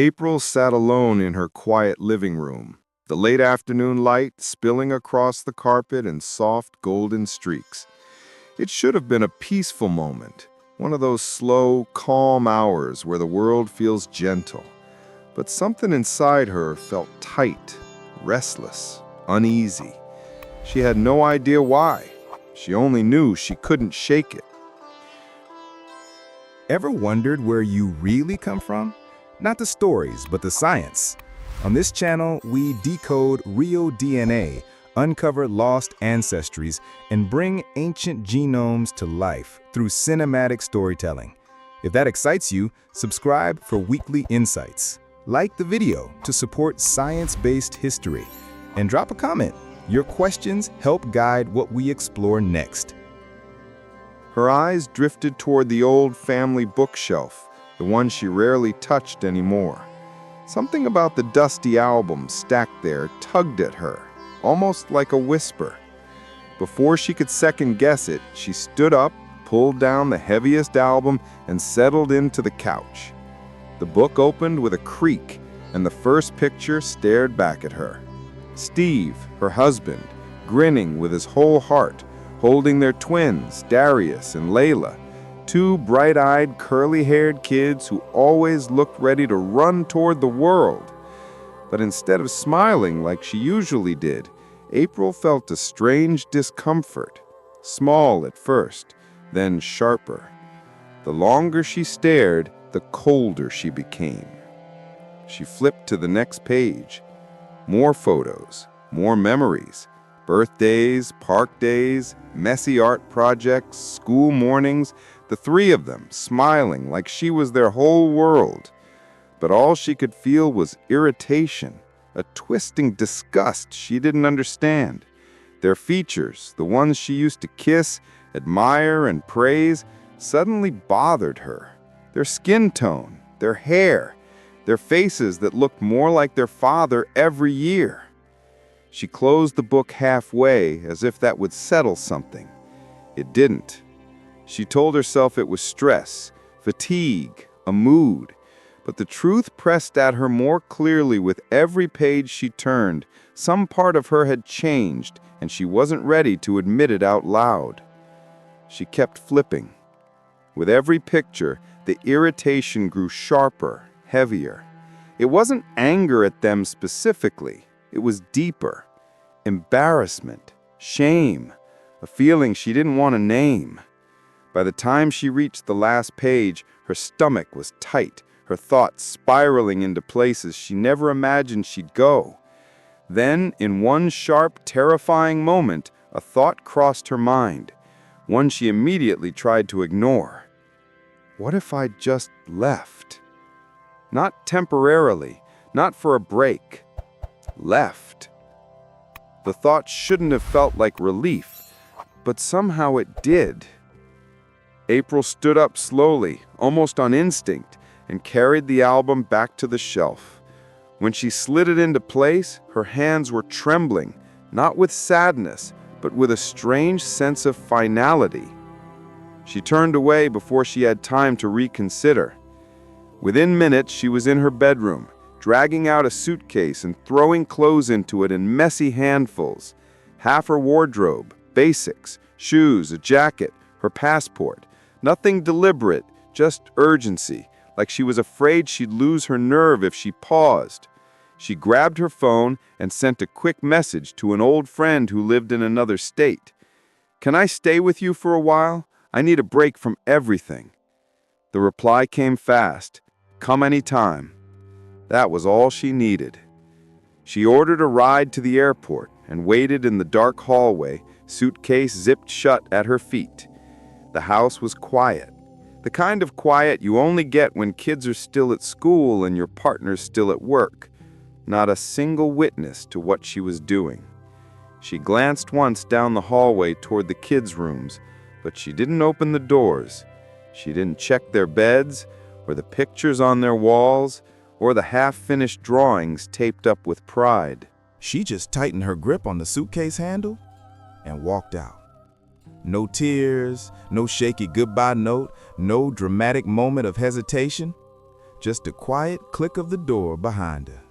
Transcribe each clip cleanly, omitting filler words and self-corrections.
April sat alone in her quiet living room, the late afternoon light spilling across the carpet in soft golden streaks. It should have been a peaceful moment, one of those slow, calm hours where the world feels gentle. But something inside her felt tight, restless, uneasy. She had no idea why. She only knew she couldn't shake it. Ever wondered where you really come from? Not the stories, but the science. On this channel, we decode real DNA, uncover lost ancestries, and bring ancient genomes to life through cinematic storytelling. If that excites you, subscribe for weekly insights. Like the video to support science-based history, and drop a comment. Your questions help guide what we explore next. Her eyes drifted toward the old family bookshelf, the one she rarely touched anymore. Something about the dusty albums stacked there tugged at her, almost like a whisper. Before she could second-guess it, she stood up, pulled down the heaviest album, and settled into the couch. The book opened with a creak, and the first picture stared back at her. Steve, her husband, grinning with his whole heart, holding their twins, Darius and Layla, two bright-eyed, curly-haired kids who always looked ready to run toward the world. But instead of smiling like she usually did, April felt a strange discomfort, small at first, then sharper. The longer she stared, the colder she became. She flipped to the next page. More photos, more memories, birthdays, park days, messy art projects, school mornings, the three of them smiling like she was their whole world. But all she could feel was irritation, a twisting disgust she didn't understand. Their features, the ones she used to kiss, admire, and praise, suddenly bothered her. Their skin tone, their hair, their faces that looked more like their father every year. She closed the book halfway as if that would settle something. It didn't. She told herself it was stress, fatigue, a mood. But the truth pressed at her more clearly with every page she turned. Some part of her had changed, and she wasn't ready to admit it out loud. She kept flipping. With every picture, the irritation grew sharper, heavier. It wasn't anger at them specifically. It was deeper. Embarrassment, shame, a feeling she didn't want to name. By the time she reached the last page, her stomach was tight, her thoughts spiraling into places she never imagined she'd go. Then, in one sharp, terrifying moment, a thought crossed her mind, one she immediately tried to ignore. What if I just left? Not temporarily, not for a break. Left. The thought shouldn't have felt like relief, but somehow it did. April stood up slowly, almost on instinct, and carried the album back to the shelf. When she slid it into place, her hands were trembling, not with sadness, but with a strange sense of finality. She turned away before she had time to reconsider. Within minutes, she was in her bedroom, dragging out a suitcase and throwing clothes into it in messy handfuls. Half her wardrobe, basics, shoes, a jacket, her passport. Nothing deliberate, just urgency, like she was afraid she'd lose her nerve if she paused. She grabbed her phone and sent a quick message to an old friend who lived in another state. "Can I stay with you for a while? I need a break from everything." The reply came fast. "Come anytime." That was all she needed. She ordered a ride to the airport and waited in the dark hallway, suitcase zipped shut at her feet. The house was quiet. The kind of quiet you only get when kids are still at school and your partner's still at work. Not a single witness to what she was doing. She glanced once down the hallway toward the kids' rooms, but she didn't open the doors. She didn't check their beds, or the pictures on their walls, or the half-finished drawings taped up with pride. She just tightened her grip on the suitcase handle and walked out. No tears, no shaky goodbye note, no dramatic moment of hesitation. Just a quiet click of the door behind her.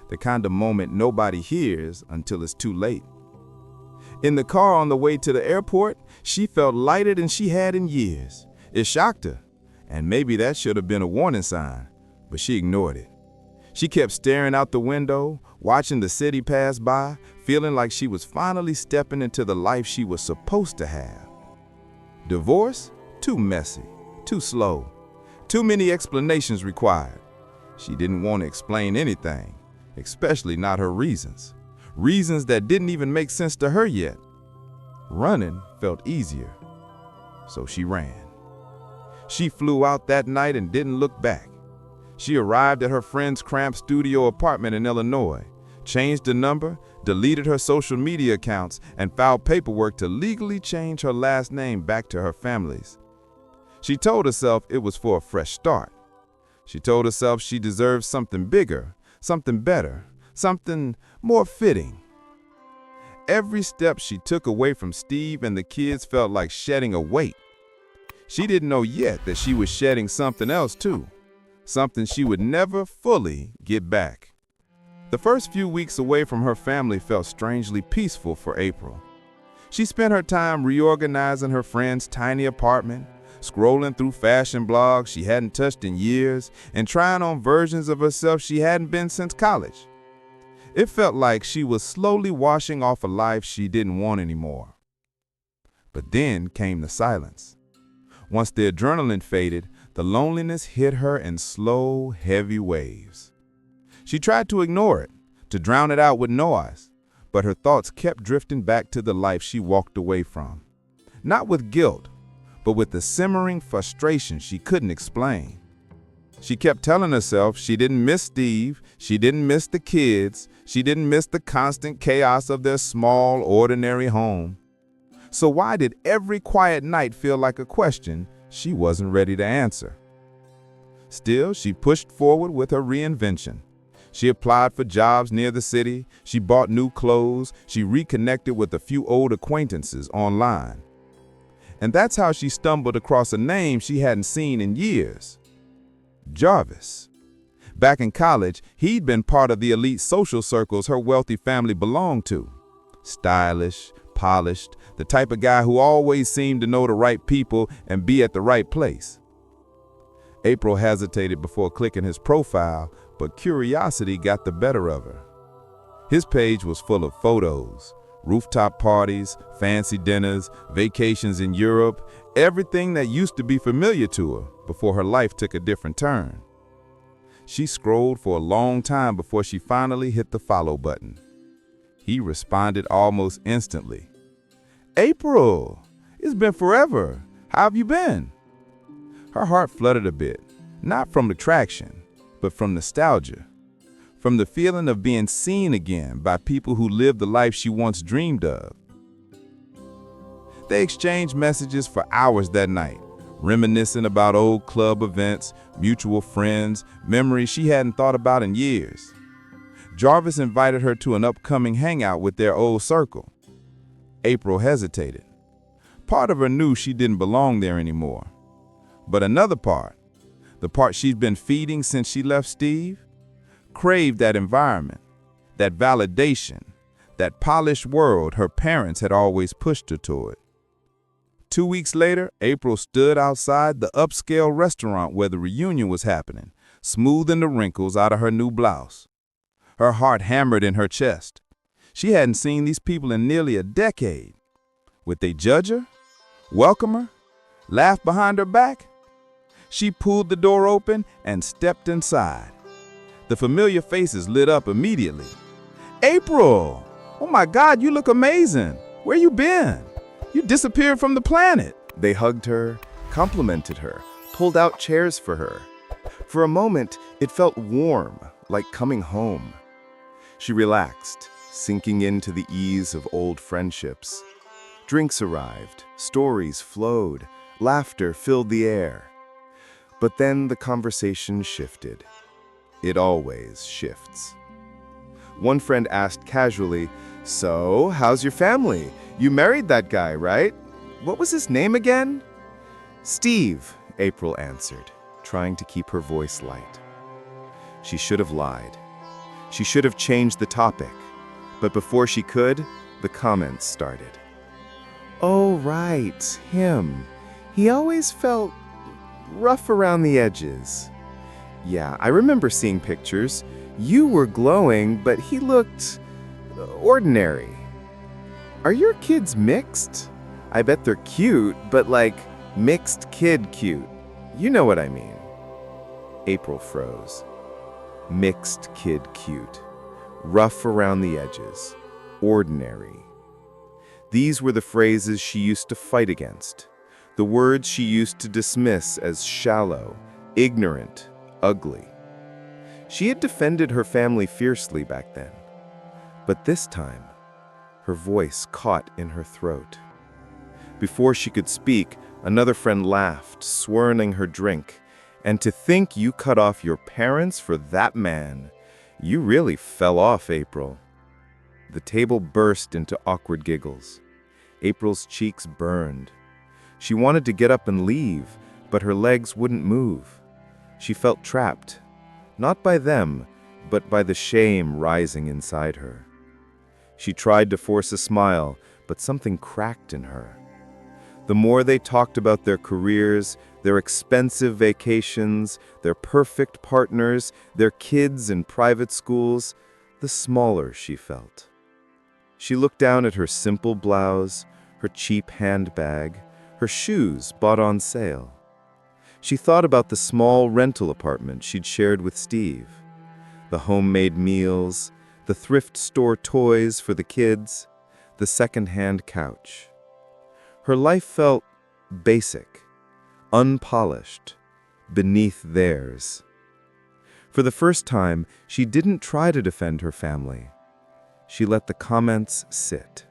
The kind of moment nobody hears until it's too late. In the car on the way to the airport, she felt lighter than she had in years. It shocked her, and maybe that should have been a warning sign, but she ignored it. She kept staring out the window, watching the city pass by, feeling like she was finally stepping into the life she was supposed to have. Divorce? Too messy, too slow, too many explanations required. She didn't want to explain anything, especially not her reasons. Reasons that didn't even make sense to her yet. Running felt easier, so she ran. She flew out that night and didn't look back. She arrived at her friend's cramped studio apartment in Illinois, changed the number, deleted her social media accounts, and filed paperwork to legally change her last name back to her family's. She told herself it was for a fresh start. She told herself she deserved something bigger, something better, something more fitting. Every step she took away from Steve and the kids felt like shedding a weight. She didn't know yet that she was shedding something else too, something she would never fully get back. The first few weeks away from her family felt strangely peaceful for April. She spent her time reorganizing her friend's tiny apartment, scrolling through fashion blogs she hadn't touched in years, and trying on versions of herself she hadn't been since college. It felt like she was slowly washing off a life she didn't want anymore. But then came the silence. Once the adrenaline faded, the loneliness hit her in slow, heavy waves. She tried to ignore it, to drown it out with noise, but her thoughts kept drifting back to the life she walked away from. Not with guilt, but with the simmering frustration she couldn't explain. She kept telling herself she didn't miss Steve, she didn't miss the kids, she didn't miss the constant chaos of their small, ordinary home. So why did every quiet night feel like a question she wasn't ready to answer? Still, she pushed forward with her reinvention. She applied for jobs near the city, she bought new clothes, she reconnected with a few old acquaintances online. And that's how she stumbled across a name she hadn't seen in years. Jarvis. Back in college, he'd been part of the elite social circles her wealthy family belonged to. Stylish, polished, the type of guy who always seemed to know the right people and be at the right place. April hesitated before clicking his profile, but curiosity got the better of her. His page was full of photos, rooftop parties, fancy dinners, vacations in Europe, everything that used to be familiar to her before her life took a different turn. She scrolled for a long time before she finally hit the follow button. He responded almost instantly. "April, it's been forever. How have you been?" Her heart fluttered a bit, not from attraction, but from nostalgia, from the feeling of being seen again by people who lived the life she once dreamed of. They exchanged messages for hours that night, reminiscing about old club events, mutual friends, memories she hadn't thought about in years. Jarvis invited her to an upcoming hangout with their old circle. April hesitated. Part of her knew she didn't belong there anymore. But another part, the part she'd been feeding since she left Steve, craved that environment, that validation, that polished world her parents had always pushed her toward. 2 weeks later, April stood outside the upscale restaurant where the reunion was happening, smoothing the wrinkles out of her new blouse. Her heart hammered in her chest. She hadn't seen these people in nearly a decade. Would they judge her? Welcome her? Laugh behind her back? She pulled the door open and stepped inside. The familiar faces lit up immediately. "April! Oh my God, you look amazing! Where you been? You disappeared from the planet." They hugged her, complimented her, pulled out chairs for her. For a moment, it felt warm, like coming home. She relaxed, sinking into the ease of old friendships. Drinks arrived, stories flowed, laughter filled the air. But then the conversation shifted. It always shifts. One friend asked casually, "So, how's your family? You married that guy, right? What was his name again?" "Steve," April answered, trying to keep her voice light. She should have lied. She should have changed the topic. But before she could, the comments started. "Oh, right, him. He always felt rough around the edges. Yeah, I remember seeing pictures. You were glowing, but he looked ordinary. Are your kids mixed? I bet they're cute, but like mixed kid cute. You know what I mean." April froze. Mixed kid cute. Rough around the edges. Ordinary. These were the phrases she used to fight against. The words she used to dismiss as shallow, ignorant, ugly. She had defended her family fiercely back then. But this time, her voice caught in her throat. Before she could speak, another friend laughed, swirling her drink. "And to think you cut off your parents for that man. You really fell off, April." The table burst into awkward giggles. April's cheeks burned. She wanted to get up and leave, but her legs wouldn't move. She felt trapped, not by them, but by the shame rising inside her. She tried to force a smile, but something cracked in her. The more they talked about their careers, their expensive vacations, their perfect partners, their kids in private schools, the smaller she felt. She looked down at her simple blouse, her cheap handbag, her shoes bought on sale. She thought about the small rental apartment she'd shared with Steve, the homemade meals, the thrift store toys for the kids, the second-hand couch. Her life felt basic, unpolished, beneath theirs. For the first time, she didn't try to defend her family. She let the comments sit.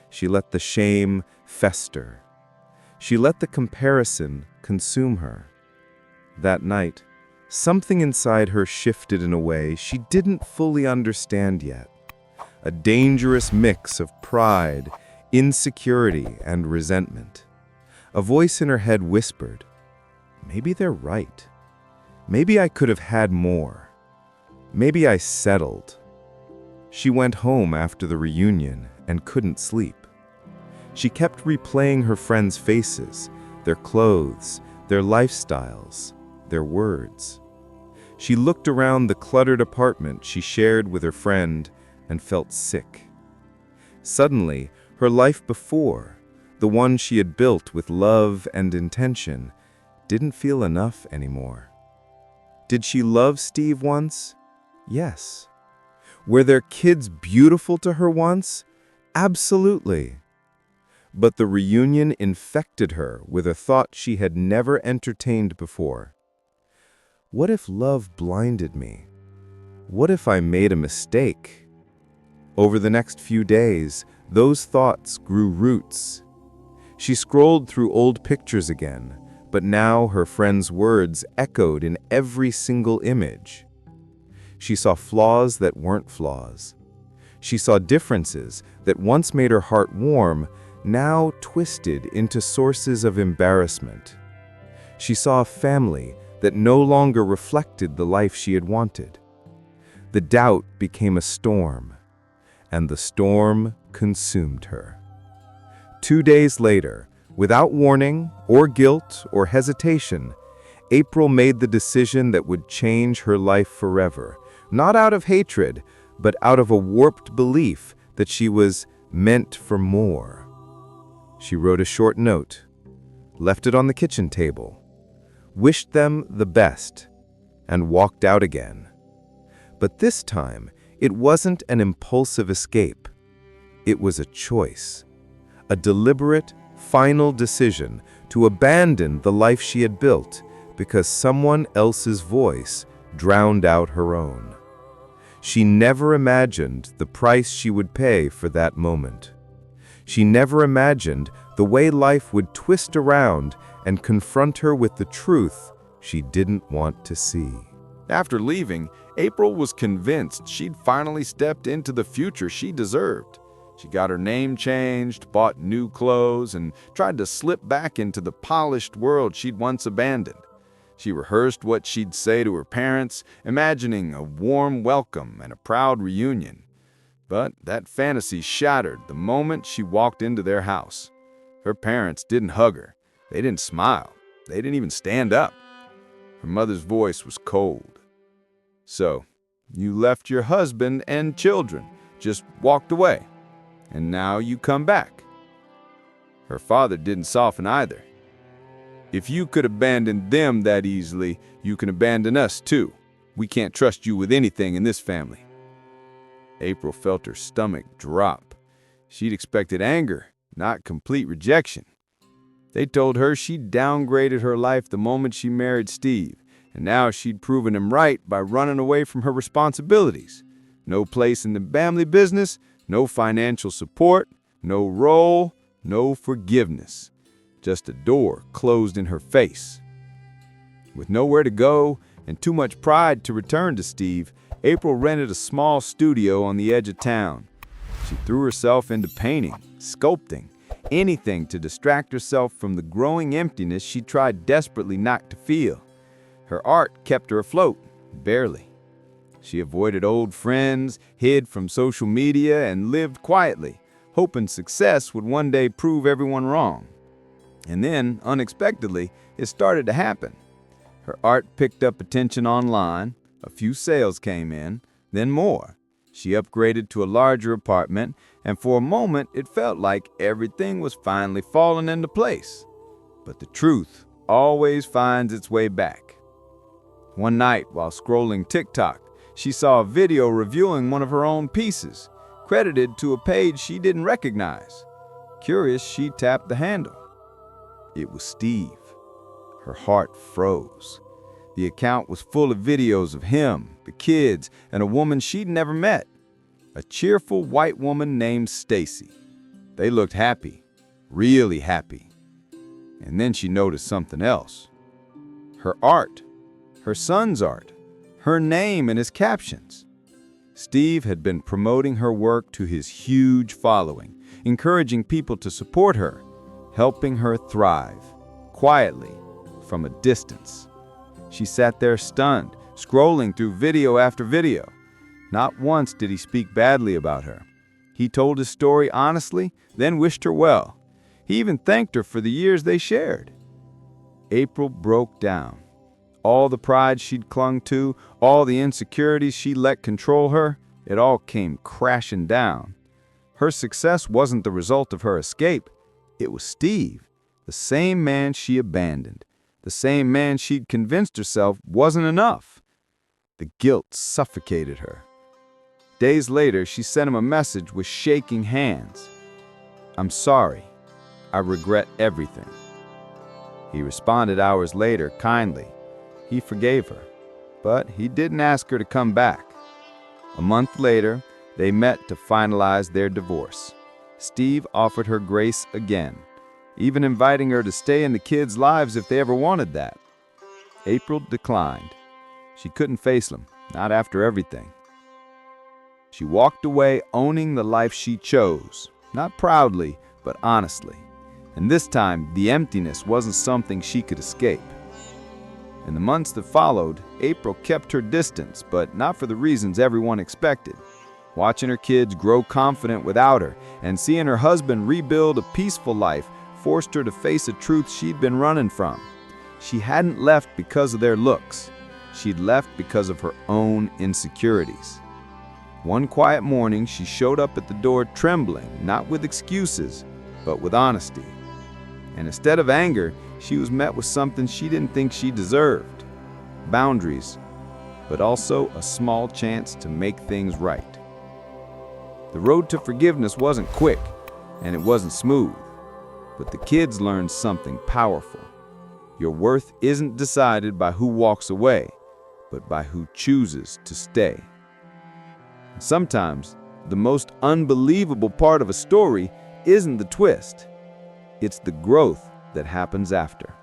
She let the shame fester. She let the comparison consume her. That night, something inside her shifted in a way she didn't fully understand yet. A dangerous mix of pride, insecurity, and resentment. A voice in her head whispered, "Maybe they're right. Maybe I could have had more. Maybe I settled." She went home after the reunion and couldn't sleep. She kept replaying her friends' faces, their clothes, their lifestyles, their words. She looked around the cluttered apartment she shared with her friend and felt sick. Suddenly, her life before, the one she had built with love and intention, didn't feel enough anymore. Did she love Steve once? Yes. Were their kids beautiful to her once? Absolutely. But the reunion infected her with a thought she had never entertained before. What if love blinded me? What if I made a mistake? Over the next few days, those thoughts grew roots. She scrolled through old pictures again, but now her friends' words echoed in every single image. She saw flaws that weren't flaws. She saw differences that once made her heart warm, now twisted into sources of embarrassment. She saw a family that no longer reflected the life she had wanted. The doubt became a storm, and the storm consumed her. 2 days later, without warning or guilt or hesitation, April made the decision that would change her life forever, not out of hatred, but out of a warped belief that she was meant for more. She wrote a short note, left it on the kitchen table, wished them the best, and walked out again. But this time, it wasn't an impulsive escape. It was a choice, a deliberate, final decision to abandon the life she had built because someone else's voice drowned out her own. She never imagined the price she would pay for that moment. She never imagined the way life would twist around and confront her with the truth she didn't want to see. After leaving, April was convinced she'd finally stepped into the future she deserved. She got her name changed, bought new clothes, and tried to slip back into the polished world she'd once abandoned. She rehearsed what she'd say to her parents, imagining a warm welcome and a proud reunion. But that fantasy shattered the moment she walked into their house. Her parents didn't hug her. They didn't smile. They didn't even stand up. Her mother's voice was cold. "So, you left your husband and children, just walked away, and now you come back." Her father didn't soften either. "If you could abandon them that easily, you can abandon us too. We can't trust you with anything in this family." April felt her stomach drop. She'd expected anger, not complete rejection. They told her she'd downgraded her life the moment she married Steve, and now she'd proven him right by running away from her responsibilities. No place in the family business, no financial support, no role, no forgiveness. Just a door closed in her face. With nowhere to go and too much pride to return to Steve, April rented a small studio on the edge of town. She threw herself into painting, sculpting, anything to distract herself from the growing emptiness she tried desperately not to feel. Her art kept her afloat, barely. She avoided old friends, hid from social media, and lived quietly, hoping success would one day prove everyone wrong. And then, unexpectedly, it started to happen. Her art picked up attention online, a few sales came in, then more. She upgraded to a larger apartment, and for a moment it felt like everything was finally falling into place. But the truth always finds its way back. One night, while scrolling TikTok, she saw a video reviewing one of her own pieces, credited to a page she didn't recognize. Curious, she tapped the handle. It was Steve. Her heart froze. The account was full of videos of him, the kids, and a woman she'd never met. A cheerful white woman named Stacy. They looked happy, really happy. And then she noticed something else. Her art, her son's art, her name and his captions. Steve had been promoting her work to his huge following, encouraging people to support her, helping her thrive, quietly, from a distance. She sat there stunned, scrolling through video after video. Not once did he speak badly about her. He told his story honestly, then wished her well. He even thanked her for the years they shared. April broke down. All the pride she'd clung to, all the insecurities she let control her, it all came crashing down. Her success wasn't the result of her escape. It was Steve, the same man she abandoned, the same man she'd convinced herself wasn't enough. The guilt suffocated her. Days later, she sent him a message with shaking hands. "I'm sorry. I regret everything." He responded hours later, kindly. He forgave her, but he didn't ask her to come back. A month later, they met to finalize their divorce. Steve offered her grace again, even inviting her to stay in the kids' lives if they ever wanted that. April declined. She couldn't face him, not after everything. She walked away owning the life she chose, not proudly, but honestly. And this time, the emptiness wasn't something she could escape. In the months that followed, April kept her distance, but not for the reasons everyone expected. Watching her kids grow confident without her and seeing her husband rebuild a peaceful life forced her to face a truth she'd been running from. She hadn't left because of their looks. She'd left because of her own insecurities. One quiet morning, she showed up at the door trembling, not with excuses, but with honesty. And instead of anger, she was met with something she didn't think she deserved. Boundaries, but also a small chance to make things right. The road to forgiveness wasn't quick, and it wasn't smooth. But the kids learned something powerful. Your worth isn't decided by who walks away, but by who chooses to stay. And sometimes, the most unbelievable part of a story isn't the twist. It's the growth that happens after.